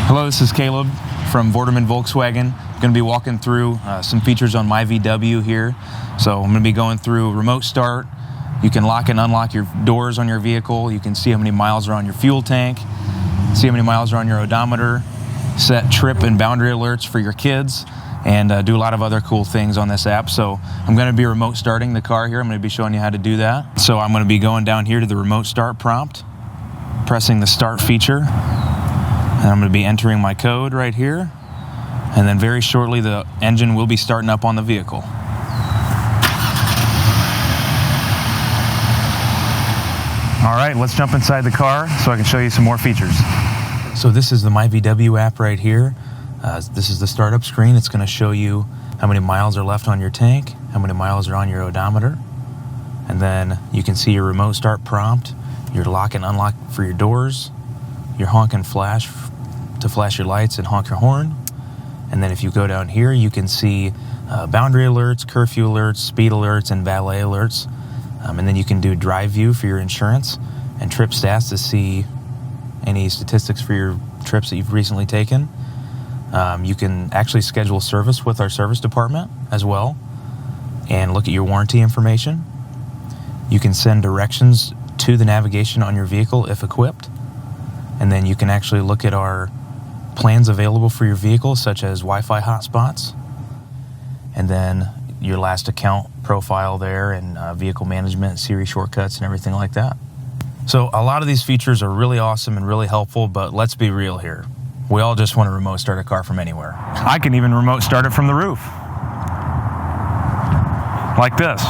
Hello, this is Caleb from Vorderman Volkswagen. I'm going to be walking through some features on my VW here. So I'm going to be going through remote start. You can lock and unlock your doors on your vehicle. You can see how many miles are on your fuel tank, see how many miles are on your odometer, set trip and boundary alerts for your kids, and do a lot of other cool things on this app. So I'm going to be remote starting the car here. I'm going to be showing you how to do that. So I'm going to be going down here to the remote start prompt, pressing the start feature, and I'm going to be entering my code right here. And then very shortly the engine will be starting up on the vehicle. All right, let's jump inside the car so I can show you some more features. So this is the My VW app right here. This is the startup screen. It's going to show you how many miles are left on your tank, how many miles are on your odometer, and then you can see your remote start prompt, your lock and unlock for your doors, your honk and flash to flash your lights and honk your horn. And then if you go down here, you can see boundary alerts, curfew alerts, speed alerts, and valet alerts. And then you can do drive view for your insurance and trip stats to see any statistics for your trips that you've recently taken. You can actually schedule service with our service department as well and look at your warranty information. You can send directions to the navigation on your vehicle if equipped. And then you can actually look at our plans available for your vehicle, such as Wi-Fi hotspots, and then your last account profile there, and vehicle management, Siri shortcuts, and everything like that. So a lot of these features are really awesome and really helpful, but let's be real here. We all just want to remote start a car from anywhere. I can even remote start it from the roof. Like this.